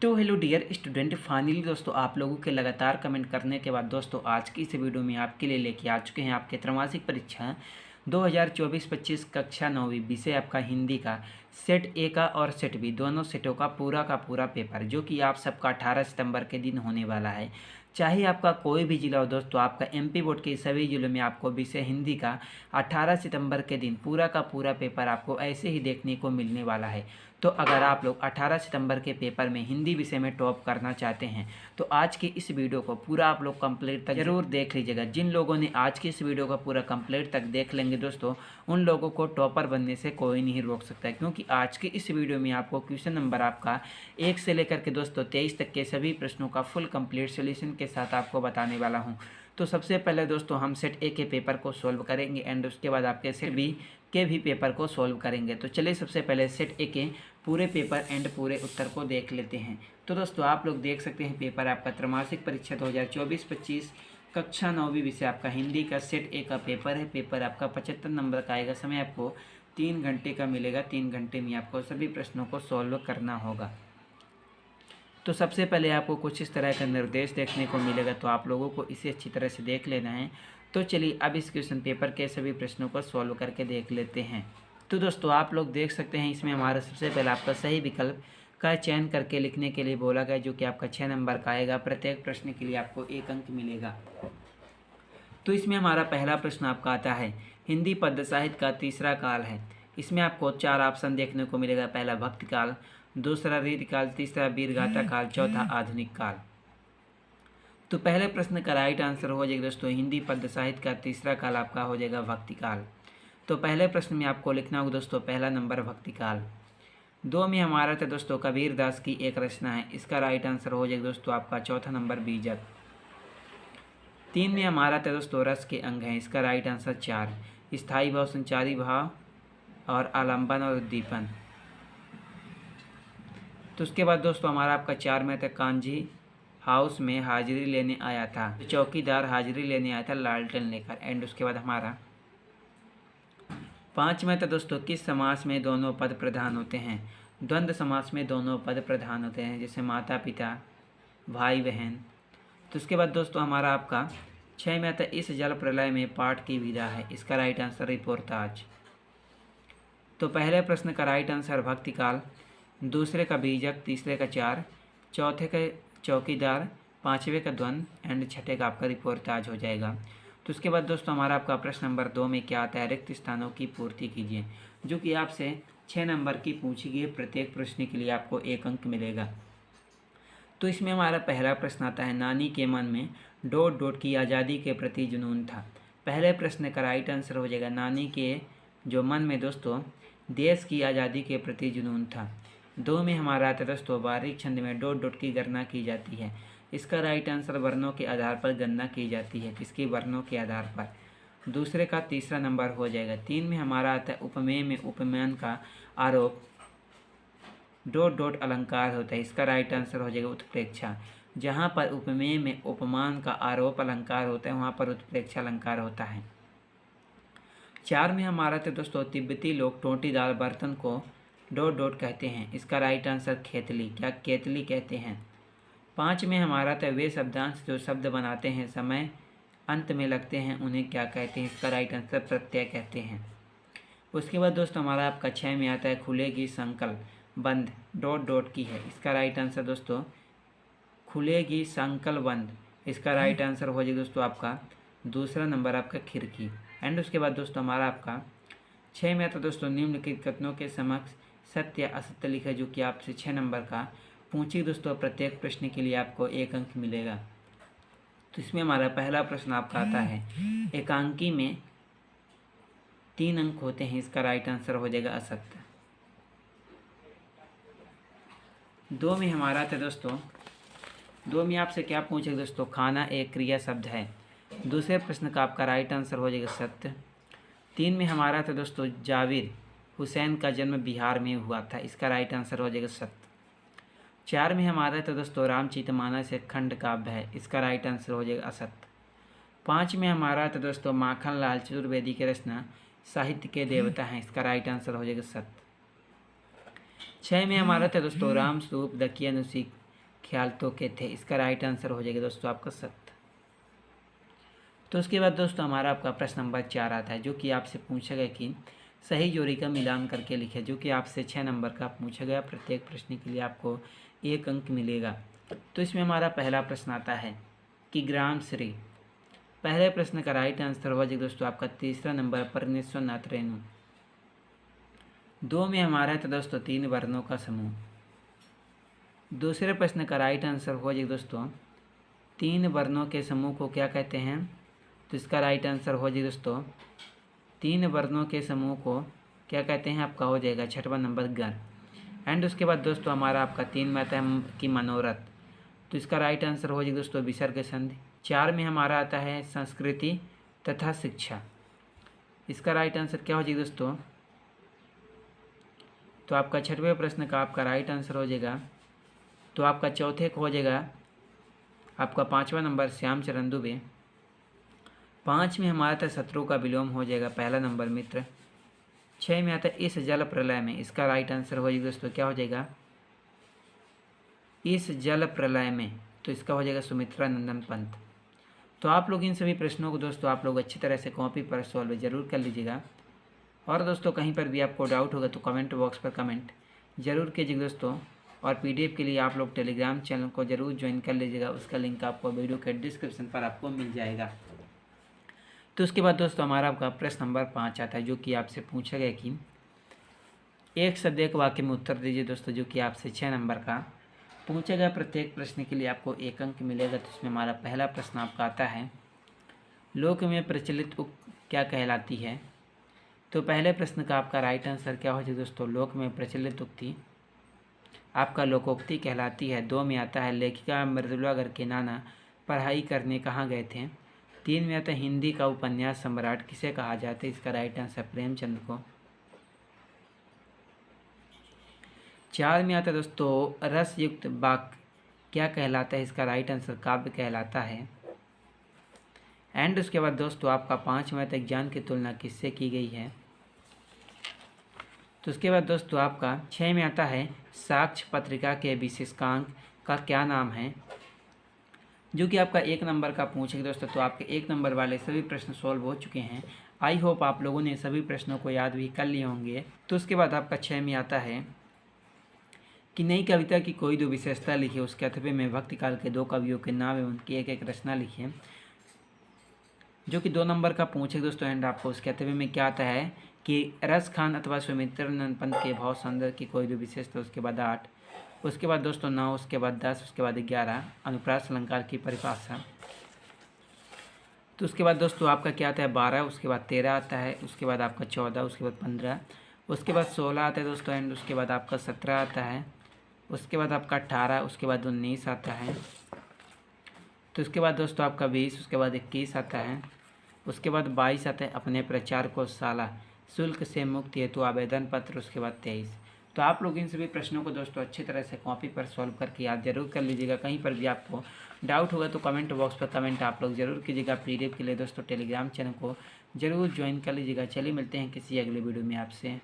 तो hello dear student, finally दोस्तों आप लोगों के लगातार कमेंट करने के बाद दोस्तों आज की इस वीडियो में आपके लिए लेके आ चुके हैं आपके त्रैमासिक परीक्षा 2024-25 कक्षा 9वीं विषय आपका हिंदी का सेट ए का और सेट बी दोनों सेटों का पूरा पेपर जो कि आप सबका 18 सितंबर के दिन होने वाला है। चाहे आपका कोई भी जिला हो दोस्तों, आपका एमपी बोर्ड के सभी जिलों में आपको विषय हिंदी का 18 सितंबर के दिन पूरा का पूरा पेपर आपको ऐसे ही देखने को मिलने वाला है। तो अगर आप लोग 18 सितंबर के पेपर में हिंदी विषय में टॉप करना चाहते हैं तो आज की इस वीडियो को पूरा आप लोग कंप्लीट तक जरूर देख लीजिएगा। जिन लोगों ने आज की इस वीडियो को पूरा कंप्लीट तक देख लेंगे दोस्तों, उन लोगों को टॉपर बनने से कोई नहीं रोक सकता है, क्योंकि आज की इस वीडियो में आपको क्वेश्चन नंबर आपका 1 से लेकर के दोस्तों 23 तक के सभी प्रश्नों का फुल कंप्लीट सोल्यूशन के साथ आपको बताने वाला हूँ। तो सबसे पहले दोस्तों हम सेट ए के पेपर को सॉल्व करेंगे एंड उसके बाद आपके सेट बी के भी पेपर को सॉल्व करेंगे। तो चलिए सबसे पहले सेट ए के पूरे पेपर एंड पूरे उत्तर को देख लेते हैं। तो दोस्तों आप लोग देख सकते हैं पेपर आपका त्रैमासिक परीक्षा 2024-25 कक्षा 9वीं विषय आपका हिंदी का सेट ए का पेपर है। पेपर आपका 75 नंबर का आएगा। समय आपको 3 घंटे का मिलेगा। 3 घंटे में आपको सभी प्रश्नों को सॉल्व करना होगा। तो सबसे पहले आपको कुछ इस तरह का निर्देश देखने को मिलेगा, तो आप लोगों को इसे अच्छी तरह से देख लेना है। तो चलिए अब इस क्वेश्चन पेपर के सभी प्रश्नों को सॉल्व करके देख लेते हैं। तो दोस्तों आप लोग देख सकते हैं इसमें हमारा सबसे पहले आपका सही विकल्प का चयन करके लिखने के लिए बोला गया, जो कि आपका 6 नंबर का आएगा। प्रत्येक प्रश्न के लिए आपको 1 अंक मिलेगा। तो इसमें हमारा पहला प्रश्न आपका आता है हिंदी पद्य साहित्य का तीसरा काल है। इसमें आपको 4 ऑप्शन देखने को मिलेगा। पहला भक्ति काल, दूसरा रीतिकाल, तीसरा वीरगाथा काल, चौथा आधुनिक काल। तो पहले प्रश्न का राइट आंसर हो जाएगा दोस्तों हिंदी पद्य साहित्य का तीसरा काल आपका हो जाएगा भक्ति काल। तो पहले प्रश्न में आपको लिखना होगा दोस्तों पहला नंबर भक्ति काल। 2 में हमारा था दोस्तों कबीरदास की एक रचना है। इसका राइट आंसर हो जाएगा दोस्तों आपका चौथा नंबर बीजक। 3 में हमारा था दोस्तों रस के अंग हैं। इसका राइट आंसर 4, स्थायी भाव, संचारी भाव और आलंबन और उद्दीपन। तो उसके बाद दोस्तों हमारा आपका 4 में था कांजी हाउस में हाजिरी लेने आया था। चौकीदार हाजिरी लेने आया था लालटेन लेकर। एंड उसके बाद हमारा 5 में था दोस्तों किस समास में दोनों पद प्रधान होते हैं। द्वंद्व समास में दोनों पद प्रधान होते हैं, जैसे माता पिता, भाई बहन। तो उसके बाद दोस्तों हमारा आपका 6 में था इस जल प्रलय में पाठ की विधा है। इसका राइट आंसर रिपोर्टाज। तो पहले प्रश्न का राइट आंसर भक्ति काल, दूसरे का बीजक, तीसरे का 4, चौथे का चौकीदार, 5वें का द्वंद्व एंड 6ठे का आपका रिपोर्टाज हो जाएगा। तो उसके बाद दोस्तों हमारा आपका प्रश्न नंबर 2 में क्या आता है रिक्त स्थानों की पूर्ति कीजिए, जो कि आपसे 6 नंबर की पूछी गई। प्रत्येक प्रश्न के लिए आपको 1 अंक मिलेगा। तो इसमें हमारा पहला प्रश्न आता है नानी के मन में डॉट डॉट की आज़ादी के प्रति जुनून था। पहले प्रश्न का राइट आंसर हो जाएगा नानी के जो मन में दोस्तों देश की आज़ादी के प्रति जुनून था। 2 में हमारा आता है दोस्तों बारीक छंद में डॉट डॉट की गणना की जाती है। इसका राइट आंसर वर्णों के आधार पर गणना की जाती है। किसकी? वर्णों के आधार पर। दूसरे का तीसरा नंबर हो जाएगा। 3 में हमारा आता है उपमेय में उपमान का आरोप डॉट डॉट अलंकार होता है। इसका राइट आंसर हो जाएगा उत्प्रेक्षा। जहाँ पर उपमेय में उपमान का आरोप अलंकार होता है वहाँ पर उत्प्रेक्षा अलंकार होता है। 4 में हमारा था दोस्तों तिब्बती लोग टोंटीदार बर्तन को डॉट डॉट कहते हैं। इसका राइट आंसर खेतली, क्या केतली कहते हैं। 5 में हमारा था वे शब्दांश जो शब्द बनाते हैं समय अंत में लगते हैं उन्हें क्या कहते हैं। इसका राइट आंसर प्रत्यय कहते हैं। उसके बाद दोस्तों हमारा आपका 6 में आता है खुलेगी संकल्प बंद डॉट डॉट की है। इसका राइट आंसर दोस्तों खुलेगी संकल्प बंद। इसका राइट आंसर हो जाएगा दोस्तों आपका दूसरा नंबर आपका खिड़की। एंड उसके बाद दोस्तों हमारा आपका 6 में आता दोस्तों निम्नलिखित कथनों के समक्ष सत्य असत्य लिखा, जो कि आपसे 6 नंबर का पूछिए दोस्तों। प्रत्येक प्रश्न के लिए आपको 1 अंक मिलेगा। तो इसमें हमारा पहला प्रश्न आपका आता है एकांकी में 3 अंक होते हैं। इसका राइट आंसर हो जाएगा असत्य। 2 में हमारा था दोस्तों 2 में आपसे क्या पूछेगा दोस्तों खाना एक क्रिया शब्द है। दूसरे प्रश्न का आपका राइट आंसर हो जाएगा सत्य। 3 में हमारा था दोस्तों जाविर हुसैन का जन्म बिहार में हुआ था। इसका राइट आंसर हो जाएगा सत्य। 4 में हमारा था दोस्तों रामचरितमानस एक खंड काव्य है। इसका राइट आंसर हो जाएगा असत्य। 5 में हमारा था दोस्तों माखनलाल चतुर्वेदी की रचना साहित्य के देवता हैं। इसका राइट आंसर हो जाएगा सत्य। 6 में हमारा था दोस्तों राम स्वरूप दकियानुसी ख्याल तो के थे। इसका राइट आंसर हो जाएगा दोस्तों आपका 7। तो उसके बाद दोस्तों हमारा आपका प्रश्न नंबर 4 आता है, जो कि आपसे पूछा गया कि सही जोड़ी का मिलान करके लिखे, जो कि आपसे 6 नंबर का पूछा गया। प्रत्येक प्रश्न के लिए आपको 1 अंक मिलेगा। तो इसमें हमारा पहला प्रश्न आता है कि ग्राम श्री। पहले प्रश्न का राइट आंसर हो जाएगा दोस्तों आपका तीसरा नंबर परमेश्वरनाथ रेणु। 2 में हमारा है तो दोस्तों 3 वर्णों का समूह। दूसरे प्रश्न का राइट आंसर हो जाएगा दोस्तों 3 वर्णों के समूह को क्या कहते हैं। तो इसका राइट आंसर हो जाएगा दोस्तों 3 वर्णों के समूह को क्या कहते हैं, आपका हो जाएगा 6वां नंबर गण। एंड उसके बाद दोस्तों हमारा आपका 3 में आता है कि मनोरथ। तो इसका राइट आंसर हो जाएगा दोस्तों विसर्ग संधि। 4 में हमारा आता है संस्कृति तथा शिक्षा। इसका राइट आंसर क्या हो जाएगा दोस्तों, तो आपका 6वें प्रश्न का आपका राइट आंसर हो जाएगा, तो आपका चौथे को हो जाएगा आपका 5वां नंबर श्याम चरण दुबे। 5 में हमारा था शत्रु का विलोम हो जाएगा पहला नंबर मित्र। 6 में आता है इस जल प्रलय में। इसका राइट आंसर हो जाएगा दोस्तों क्या हो जाएगा, इस जल प्रलय में। तो इसका हो जाएगा सुमित्रा नंदन पंत। तो आप लोग इन सभी प्रश्नों को दोस्तों आप लोग अच्छी तरह से कॉपी पर सॉल्व जरूर कर लीजिएगा। और दोस्तों कहीं पर भी आपको डाउट होगा तो कमेंट बॉक्स पर कमेंट जरूर कीजिएगा दोस्तों। और पीडीएफ के लिए आप लोग टेलीग्राम चैनल को जरूर ज्वाइन कर लीजिएगा। उसका लिंक आपको वीडियो के डिस्क्रिप्शन पर आपको मिल जाएगा। तो उसके बाद दोस्तों हमारा आपका प्रश्न नंबर 5 आता है, जो कि आपसे पूछा गया कि एक शब्द एक वाक्य में उत्तर दीजिए दोस्तों, जो कि आपसे 6 नंबर का पूछा गया। प्रत्येक प्रश्न के लिए आपको 1 अंक मिलेगा। तो इसमें हमारा पहला प्रश्न आपका आता है लोक में प्रचलित उक्त क्या कहलाती है। तो पहले प्रश्न का आपका राइट आंसर क्या हो जाएगा दोस्तों, लोक में प्रचलित उक्ति आपका लोकोक्ति कहलाती है। 2 में आता है लेखिका मृदुला गर्ग के नाना पढ़ाई करने कहाँ गए थे। 3 में आता है हिंदी का उपन्यास सम्राट किसे कहा जाता है। इसका राइट आंसर प्रेमचंद को। 4 में आता है दोस्तों रस युक्त वाक्य क्या कहलाता है। इसका राइट आंसर काव्य कहलाता है। एंड उसके बाद दोस्तों आपका 5 में आता है ज्ञान की तुलना किससे की गई है। तो उसके बाद दोस्तों आपका 6 में आता है साक्ष्य पत्रिका के विशेषांक का क्या नाम है, जो कि आपका 1 नंबर का पूछेगा दोस्तों। तो आपके 1 नंबर वाले सभी प्रश्न सॉल्व हो चुके हैं। आई होप आप लोगों ने सभी प्रश्नों को याद भी कर लिए होंगे। तो उसके बाद आपका 6 में आता है कि नई कविता की कोई 2 विशेषता लिखिए। उस कैथवे में भक्ति काल के 2 कवियों के नाम एवं उनकी एक रचना लिखिए, जो कि 2 नंबर का पूछेगा दोस्तों। एंड आपको उस कैथवे में क्या आता है कि रस खान अथवा सुमित्रानंद पंत के भाव सौंदर्य की कोई 2 विशेषता। उसके बाद 8, उसके बाद दोस्तों 9, उसके बाद 10, उसके बाद 11 अनुप्रास अलंकार की परिभाषा। तो उसके बाद दोस्तों आपका क्या आता है 12, उसके बाद 13 आता है, उसके बाद आपका 14, उसके बाद 15, उसके बाद 16 आता है दोस्तों। एंड उसके बाद आपका 17 आता है, उसके बाद आपका 18, उसके बाद 19 आता है। तो उसके बाद दोस्तों आपका 20, उसके बाद 21 आता है, उसके बाद 22 आता है अपने प्रचार को शाला शुल्क से मुक्त हेतु आवेदन पत्र। उसके बाद 23। तो आप लोग इन सभी प्रश्नों को दोस्तों अच्छी तरह से कॉपी पर सॉल्व करके याद जरूर कर लीजिएगा। कहीं पर भी आपको डाउट होगा तो कमेंट बॉक्स पर कमेंट आप लोग जरूर कीजिएगा। पीडीएफ के लिए दोस्तों टेलीग्राम चैनल को जरूर ज्वाइन कर लीजिएगा। चलिए मिलते हैं किसी अगले वीडियो में आपसे।